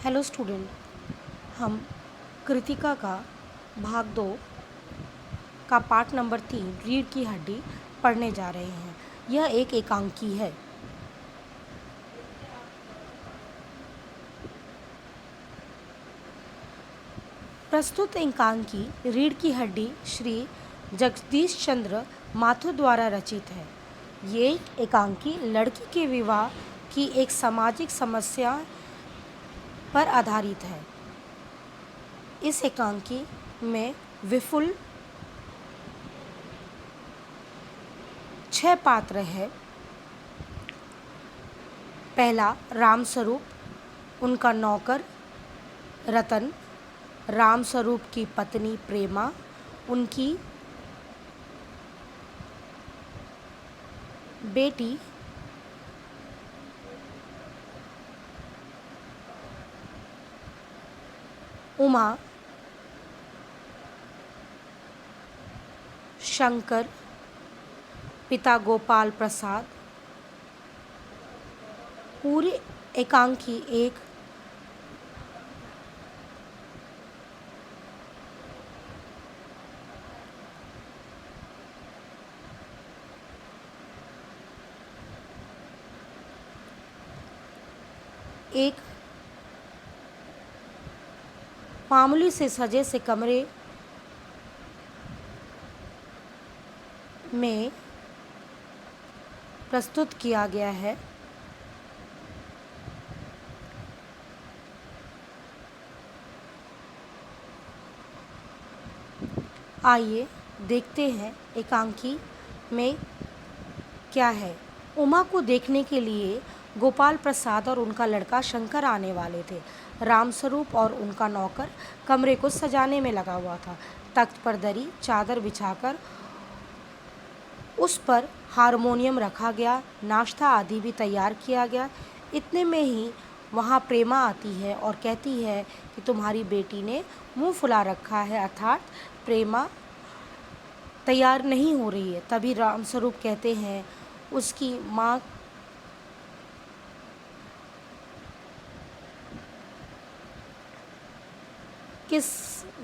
Hello student. हम कृतिका का भाग 2 का पाठ नंबर 3 रीढ़ की हड्डी पढ़ने जा रहे हैं। यह एक एकांकी है। प्रस्तुत एकांकी रीढ़ की हड्डी श्री जगदीश चंद्र माथुर द्वारा रचित है। ये एकांकी लड़की के विवाह की एक सामाजिक समस्या पर आधारित है। इस एकांकी में विपुल 6 पात्र हैं। पहला रामस्वरूप, उनका नौकर रतन, रामस्वरूप की पत्नी प्रेमा, उनकी बेटी उमा, शंकर, पिता गोपाल प्रसाद। पूरी एकांकी एक मामूली से सजे से कमरे में प्रस्तुत किया गया है। आइए देखते हैं एकांकी में क्या है। उमा को देखने के लिए गोपाल प्रसाद और उनका लड़का शंकर आने वाले थे। रामस्वरूप और उनका नौकर कमरे को सजाने में लगा हुआ था। तख्त पर दरी चादर बिछाकर उस पर हारमोनियम रखा गया, नाश्ता आदि भी तैयार किया गया। इतने में ही वहाँ प्रेमा आती है और कहती है कि तुम्हारी बेटी ने मुंह फुला रखा है, अर्थात प्रेमा तैयार नहीं हो रही है। तभी रामस्वरूप कहते हैं उसकी माँ किस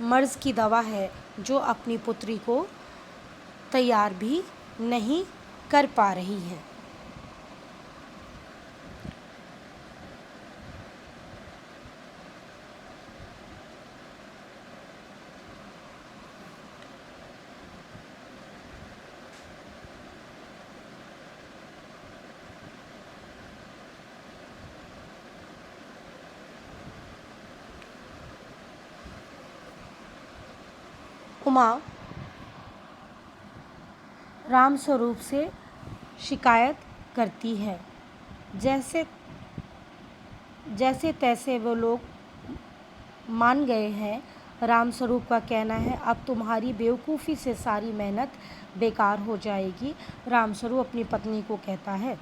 मर्ज की दवा है जो अपनी पुत्री को तैयार भी नहीं कर पा रही है। उमा रामस्वरूप से शिकायत करती है। जैसे जैसे तैसे वो लोग मान गए हैं। रामस्वरूप का कहना है अब तुम्हारी बेवकूफ़ी से सारी मेहनत बेकार हो जाएगी। रामस्वरूप अपनी पत्नी को कहता है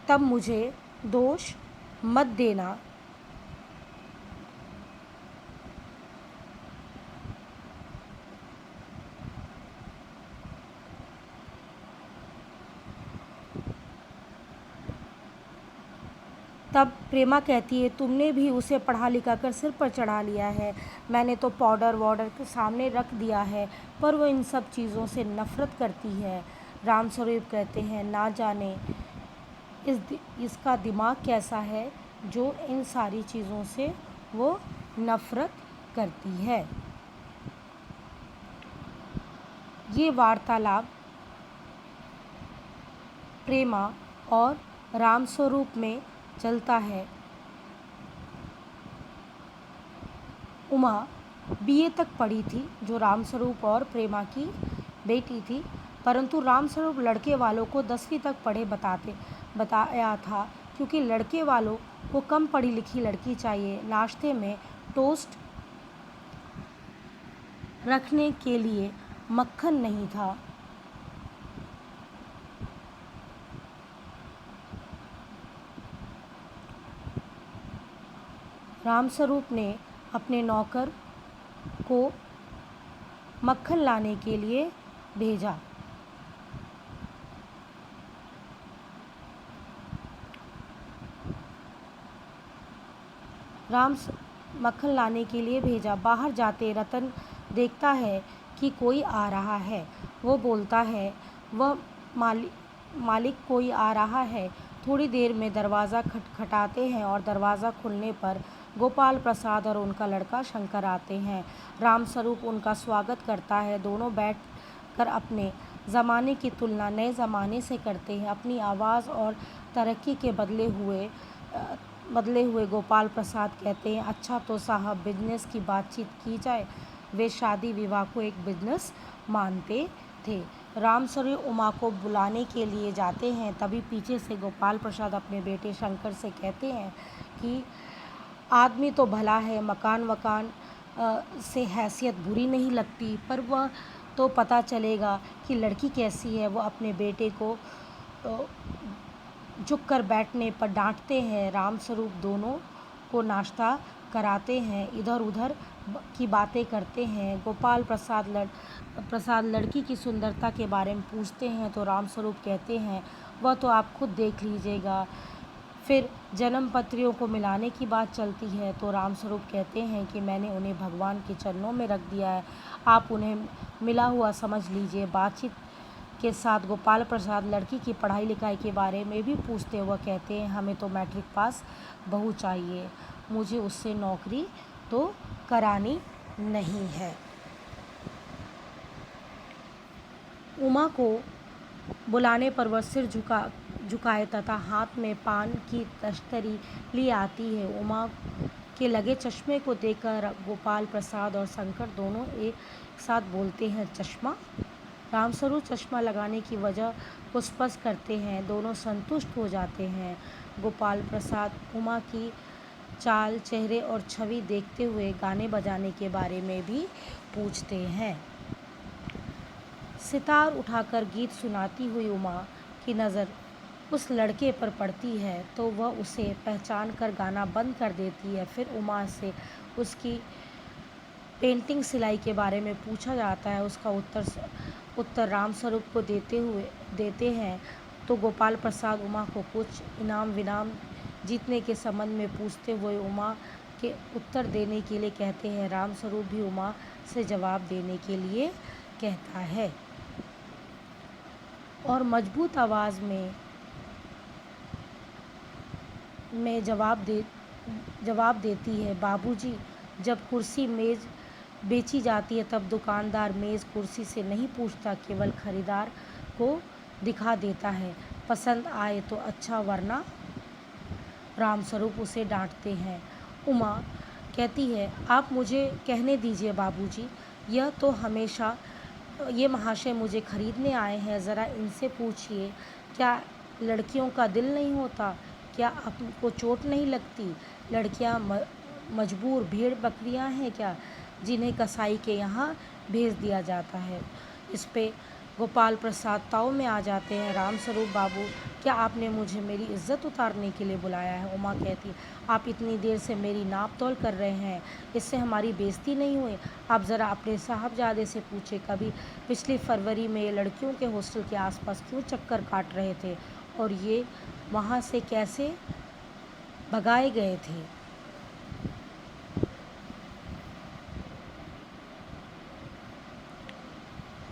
तब मुझे दोष मत देना। तब प्रेमा कहती है तुमने भी उसे पढ़ा लिखा कर सिर पर चढ़ा लिया है। मैंने तो पाउडर वाउडर के सामने रख दिया है, पर वो इन सब चीज़ों से नफ़रत करती है। रामस्वरूप कहते हैं ना जाने इसका दिमाग कैसा है जो इन सारी चीज़ों से वो नफ़रत करती है। ये वार्तालाप प्रेमा और रामस्वरूप में चलता है। उमा बीए तक पढ़ी थी, जो रामस्वरूप और प्रेमा की बेटी थी, परंतु रामस्वरूप लड़के वालों को 10वीं तक पढ़े बताया था, क्योंकि लड़के वालों को कम पढ़ी लिखी लड़की चाहिए। नाश्ते में टोस्ट रखने के लिए मक्खन नहीं था। रामस्वरूप ने अपने नौकर को मक्खन लाने के लिए भेजा। राम मक्खन लाने के लिए भेजा। बाहर जाते रतन देखता है कि कोई आ रहा है। वो बोलता है, वह मालिक कोई आ रहा है। थोड़ी देर में दरवाज़ा खटखटाते हैं और दरवाज़ा खुलने पर गोपाल प्रसाद और उनका लड़का शंकर आते हैं। रामस्वरूप उनका स्वागत करता है। दोनों बैठ कर अपने ज़माने की तुलना नए ज़माने से करते हैं। अपनी आवाज़ और तरक्की के बदले हुए गोपाल प्रसाद कहते हैं, अच्छा तो साहब बिजनेस की बातचीत की जाए। वे शादी विवाह को एक बिजनेस मानते थे। रामस्वरूप उमा को बुलाने के लिए जाते हैं। तभी पीछे से गोपाल प्रसाद अपने बेटे शंकर से कहते हैं कि आदमी तो भला है, मकान वकान से हैसियत बुरी नहीं लगती, पर वह तो पता चलेगा कि लड़की कैसी है। वो अपने बेटे को झुक कर बैठने पर डांटते हैं। रामस्वरूप दोनों को नाश्ता कराते हैं, इधर उधर की बातें करते हैं। गोपाल प्रसाद लड़की की सुंदरता के बारे में पूछते हैं तो रामस्वरूप कहते हैं, वह तो आप खुद देख लीजिएगा। फिर जन्म पत्रियों को मिलाने की बात चलती है तो रामस्वरूप कहते हैं कि मैंने उन्हें भगवान के चरणों में रख दिया है, आप उन्हें मिला हुआ समझ लीजिए। बातचीत के साथ गोपाल प्रसाद लड़की की पढ़ाई लिखाई के बारे में भी पूछते हुए कहते हैं, हमें तो मैट्रिक पास बहू चाहिए, मुझे उससे नौकरी तो करानी नहीं है। उमा को बुलाने पर वह सिर झुकाए तथा हाथ में पान की तश्तरी लिए आती है। उमा के लगे चश्मे को देखकर गोपाल प्रसाद और शंकर दोनों एक साथ बोलते हैं, चश्मा? रामस्वरूप चश्मा लगाने की वजह को स्पष्ट करते हैं। दोनों संतुष्ट हो जाते हैं। गोपाल प्रसाद उमा की चाल, चेहरे और छवि देखते हुए गाने बजाने के बारे में भी पूछते हैं। सितार उठाकर गीत सुनाती हुई उमा की नज़र उस लड़के पर पड़ती है तो वह उसे पहचान कर गाना बंद कर देती है। फिर उमा से उसकी पेंटिंग सिलाई के बारे में पूछा जाता है। उसका उत्तर रामस्वरूप को देते हैं तो गोपाल प्रसाद उमा को कुछ इनाम विनाम जीतने के संबंध में पूछते हुए उमा के उत्तर देने के लिए कहते हैं। रामस्वरूप भी उमा से जवाब देने के लिए कहता है और मजबूत आवाज़ में जवाब देती है, बाबूजी, जब कुर्सी मेज़ बेची जाती है तब दुकानदार मेज़ कुर्सी से नहीं पूछता, केवल खरीदार को दिखा देता है, पसंद आए तो अच्छा, वरना। रामस्वरूप उसे डांटते हैं। उमा कहती है, आप मुझे कहने दीजिए बाबूजी, ये महाशय मुझे खरीदने आए हैं, ज़रा इनसे पूछिए, क्या लड़कियों का दिल नहीं होता? क्या आपको चोट नहीं लगती? लड़कियां मजबूर भेड़ बकरियां हैं क्या, जिन्हें कसाई के यहाँ भेज दिया जाता है? इस पे गोपाल प्रसाद ताव में आ जाते हैं। रामस्वरूप बाबू, क्या आपने मुझे मेरी इज्जत उतारने के लिए बुलाया है? उमा कहती है, आप इतनी देर से मेरी नाप तोल कर रहे हैं, इससे हमारी बेइज्जती नहीं हुई? आप ज़रा अपने साहबजादे से पूछे, कभी पिछली फरवरी में लड़कियों के हॉस्टल के आसपास क्यों चक्कर काट रहे थे और ये वहाँ से कैसे भगाए गए थे?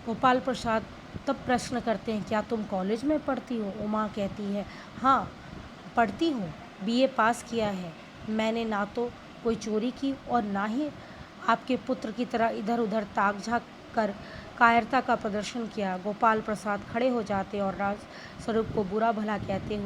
गोपाल प्रसाद तब प्रश्न करते हैं, क्या तुम कॉलेज में पढ़ती हो? उमा कहती है, हाँ पढ़ती हूँ, बीए पास किया है। मैंने ना तो कोई चोरी की और ना ही आपके पुत्र की तरह इधर उधर ताक झाँक कर कायरता का प्रदर्शन किया। गोपाल प्रसाद खड़े हो जाते और रामस्वरूप को बुरा भला कहते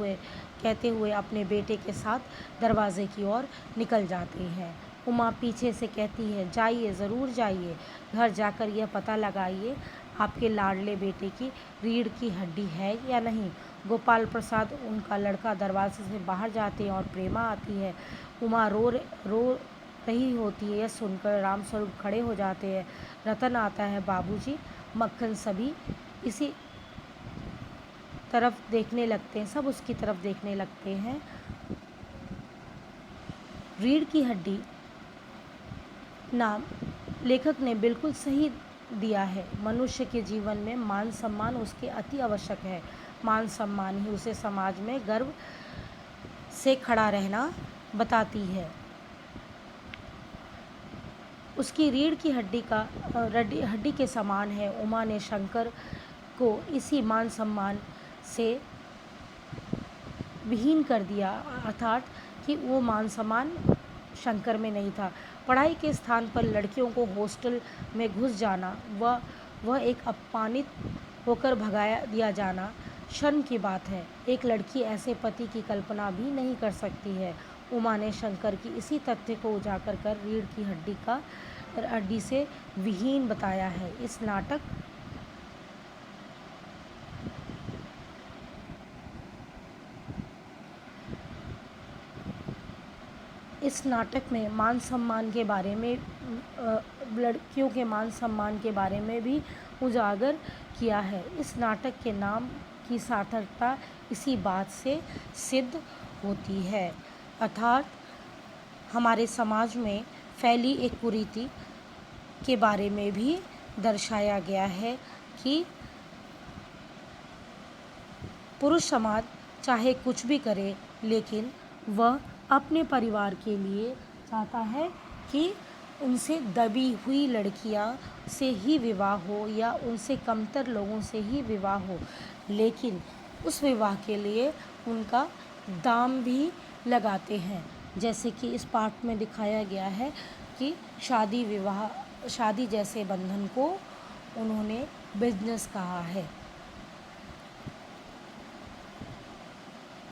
हुए अपने बेटे के साथ दरवाजे की ओर निकल जाते हैं। उमा पीछे से कहती है, जाइए, ज़रूर जाइए, घर जाकर यह पता लगाइए आपके लाडले बेटे की रीढ़ की हड्डी है या नहीं। गोपाल प्रसाद उनका लड़का दरवाजे से बाहर जाते हैं और प्रेमा आती है। उमा रो रही होती है। यह सुनकर रामस्वरूप खड़े हो जाते हैं। रतन आता है, बाबूजी, मक्खन, सभी इसी तरफ देखने लगते हैं, सब उसकी तरफ देखने लगते हैं। रीढ़ की हड्डी नाम लेखक ने बिल्कुल सही दिया है। मनुष्य के जीवन में मान सम्मान उसके अति आवश्यक है। मान सम्मान ही उसे समाज में गर्व से खड़ा रहना बताती है। उसकी रीढ़ की हड्डी का हड्डी के समान है। उमा ने शंकर को इसी मान सम्मान से विहीन कर दिया, अर्थात कि वो मान सम्मान शंकर में नहीं था। पढ़ाई के स्थान पर लड़कियों को हॉस्टल में घुस जाना, वह एक अपमानित होकर भगाया दिया जाना शर्म की बात है। एक लड़की ऐसे पति की कल्पना भी नहीं कर सकती है। उमा ने शंकर की इसी तथ्य को उजागर कर रीढ़ की हड्डी से विहीन बताया है। इस नाटक में मान सम्मान के बारे में लड़कियों के मान सम्मान के बारे में भी उजागर किया है। इस नाटक के नाम की सार्थकता इसी बात से सिद्ध होती है, अर्थात हमारे समाज में फैली एक कुरीति के बारे में भी दर्शाया गया है कि पुरुष समाज चाहे कुछ भी करे, लेकिन वह अपने परिवार के लिए चाहता है कि उनसे दबी हुई लड़कियां से ही विवाह हो या उनसे कमतर लोगों से ही विवाह हो, लेकिन उस विवाह के लिए उनका दाम भी लगाते हैं। जैसे कि इस पाठ में दिखाया गया है कि शादी जैसे बंधन को उन्होंने बिजनेस कहा है।